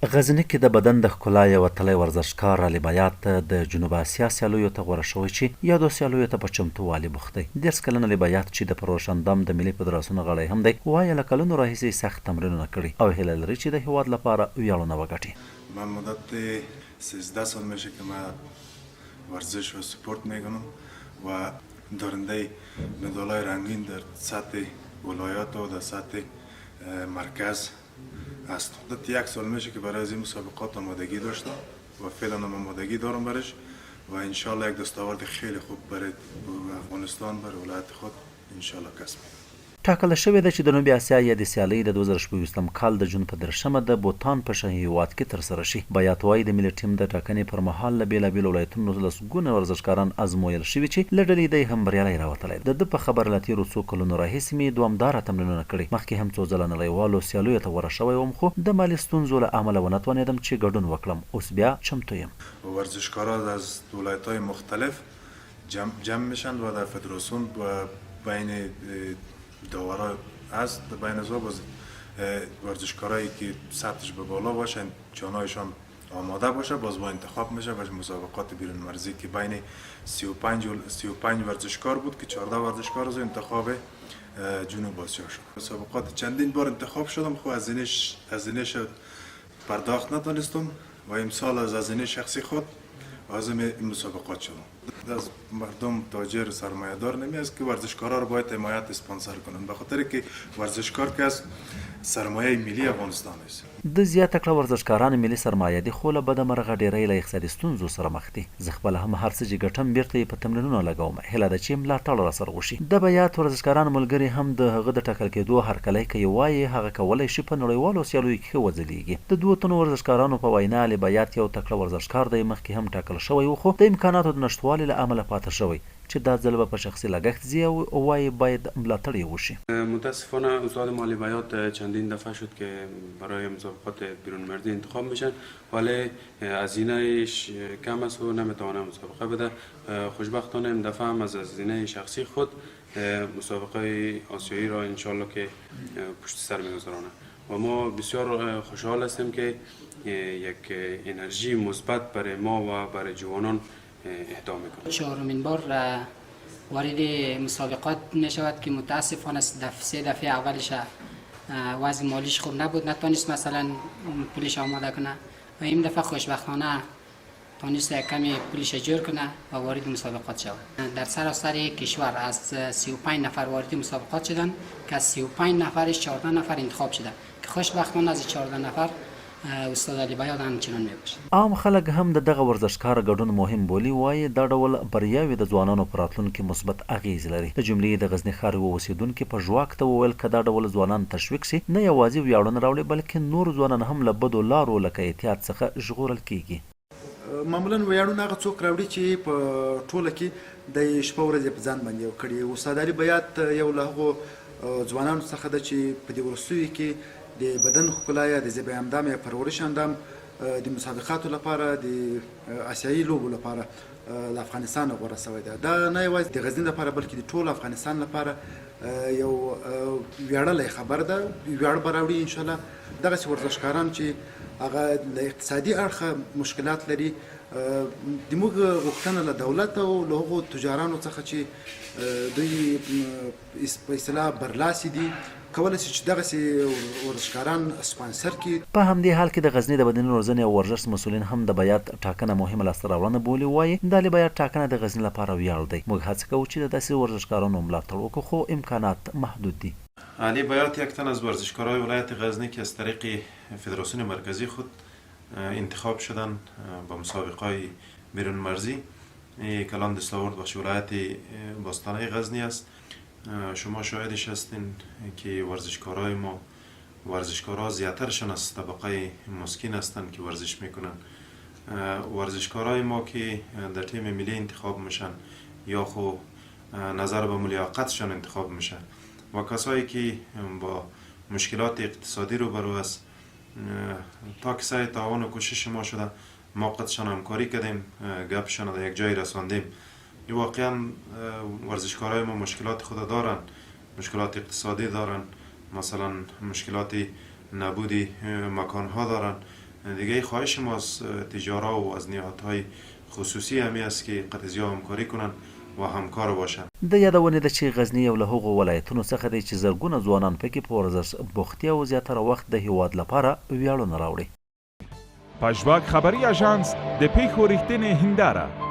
غزني کې د بدن د ښکلا یوه تلی ورزشکار علي بیات د جنوب اسیا سیالیو ته غوره شوی چې یادو سیالیو ته په چمتووالي بوخت دی. 30 کلن علي بیات چې د پروشندام د ملي فدراسیون غړی هم دی وایي له کلونو راهیسې سخت تمرینونه کړي او هیله لري چې د هیواد لپاره ویاړونه وګټي. من مدت 13 سال میشه که من ورزش و سپورت میکنم و دارنده مدالای رنگین در سطح ولایات و در سطح مرکز است. مدت 1 سال میشه که برای از این مسابقات آمادگی داشتم و فعلا هم آمادگی دارم برش و انشالله یک دستاورد خیلی خوب برای افغانستان برای ولایت خود انشالله کسب میکنم. ټاکل شوې ده چې د جنوبي اسیا یادې سیالۍ د 2024 کال د جون په 13 د بوتان په شهي هیواد کې ترسره شي. بیات وایي د ملي ټیم د ټاکنې پر مهال له بېلابېلو ولایتونو لسګونه ورزشکاران ازمویل شوي چې له ډلې دی هم بریالی راوتلی. د ده په خبر له تېرو څو کلونو راهیسې مې دوامداره تمرینونه کړي. مخکې هم څو ځله نړیوالو سیالیو ته غوره شوی وم خو د مالي ستونزو له امله ونتوانېدم چې ګډون وکړم. اوس بیا چمتو یم. ورزشکاران از ولایت‌های مختلف جمع میشن و در فدراسیون بین داورا هست بین از باز ورزشکارایی که سطحش به بالا باشن جانایشان آماده باشه باز با انتخاب میشه و مسابقات بیرون مرزی که بین 35 ورزشکار بود که 14 ورزشکار از انتخاب جنوب آسیا شد. مسابقات چندین بار انتخاب شدم خو هزینه‌اش پرداخت نتونستم و امسال از هزینه شخصی خود عازم این مسابقات شدم. از مردم تاجر سرمایه‌دار نمیاد که ورزشکارا رو باید حمایت اسپانسر کنن به خاطر که ورزشکار که از سرمایه ملی افغانستان است. د زیاته کړه ورزشکاران ملي سرمایه دي خو له بده مرغه ډیری له اقتصادي ستونزو سره مخ دي. زه خپله هم هر څه چې ګټم بیرته یې په تمرینونو لګوم. هیله ده چې ملاتړ راسره وشي. د بیات ورزشکاران ملګري هم د هغه د ټاکل کېدو هرکلی کوي وایي هغه کولی شي په نړیوالو سیالیو کې ښه وځلیږي. د دوو تنو ورزشکارانو په وینا علي بیات یو تکړه ورزشکار دی. مخکې هم ټاکل شوی و خو د امکاناتو د نشتوالي له امله پاتې شوی چې دا ځل به په شخصي لګښت ځي او وایي باید ملاتړ یې وشي. متاسفانه استاد علی بیات چندین دفعه شد که برای مسابقات بیرون مرزی انتخاب میشن ولی هزینه‌اش کم است و نمیتونه مسابقه بده. خوشبختانه این دفعه هم از هزینه شخصی خود مسابقه آسیایی را انشالله که پشت سر میگذارانه و ما بسیار خوشحال هستیم که یک انرژی مثبت برای ما و برای جوانان اهدا میکنه. چهارمین بار وارد مسابقات میشود که متاسفانه 3 دفعه اولش وضع مالیش خوب نبود نتونست مثلا پولش آماده کنه و این دفعه خوشبختانه تونست کمی پولش جور کنه و وارد مسابقات شود. در سراسر کشور از 35 نفر وارد مسابقات شدن که از 35 نفرش 14 نفر انتخاب شدن که خوشبختانه از 14 نفر استاد علي بیات همچنان میباشه. عام خلک هم د دغه ورزشکار ګډون مهم بولي وایي دا ډول بریاوې د ځوانانو په راتلونکي مثبت اغیز لري. د جملې د غزني ښار یوه اوسیدونکي په ژواک ته وویل که دا ډول ځوانان تشویق شي نه یوازې ویاړونه راوړي بلکې نور ځوانان هم له بدو لارو لکه احتیاط څخه ژغورل کیږي. معمولا ویاړونه هغه څوک راوړي چې په ټوله کې د شپه ورځې په ځان باندې یو کړي. استاد علي بیات یو له هغو ځوانانو څخه ده چې په دې وروستیو کې د بدن ښکلا یا د ژبې اندام یا پرورش اندام د مسابقاتو لپاره د آسیایي لوبو لپاره له افغانستان غوره شوی ده. دا نه یوازې د غزني لپاره بلکې د ټول افغانستان لپاره یو ویاړلی خبر ده. ویاړ به راوړي انشاءالله. دغسې ورزشکاران چې هغه له اقتصادي اړخه مشکلات لري زموږ غوښتنه له دولت او له هغو تجارانو څخه چې دوی په اصطلاح برلاسي دي کولی شي چې دغسې ورزشکاران سپانسر کړي. په همدې حال کې د غزني د بدني روزنې او ورزش مسؤلین هم د بیات ټاکنه مهمه لاسته راوړنه بولي. وایي د علي بیات ټاکنه د غزني لپاره ویاړ دی. موږ هڅه کوو چې د داسې ورزشکارانو ملاتړ وکړو خو امکانات محدود دي. علي بیات یک تن از ورزشکارهای ولایت غزنی که از طریق فدراسیون مرکزی خود انتخاب شدن با مسابقات بیرون مرزی کلان دستاورد باشه ولایت باستانه غزنی است. شما شاهدش هستین که ورزشکارای ما ورزشکارها زیادترشان از طبقه مسکین هستند که ورزش میکنن. ورزشکارای ما که در تیم ملی انتخاب میشن یا خو نظر به لیاقتشان انتخاب میشن و کسایی که با مشکلات اقتصادی روبرو است تا که سعی تعاون و کوشش ما شده ما قدشان همکاری کردیم گپشان در یک جای رساندیم. واقعا ورزشکارای ما مشکلات خود دارن، مشکلات اقتصادی دارن، مثلا مشکلات نبودی مکانها دارن دیگه خواهش ما از تجارا و از نهادهای خصوصی همی است که قطعا همکاری کنن و همکار باشن. د یادونې ده چې غزني یو له هغو ولایتونو څخه دی چې زرګونه ځوانان پکې په ورزش بوختي او زیاتره وخت د هیواد لپاره ویاړونه راوړي. پژواک خبری اژانس د پیښو ریښتینې هنداره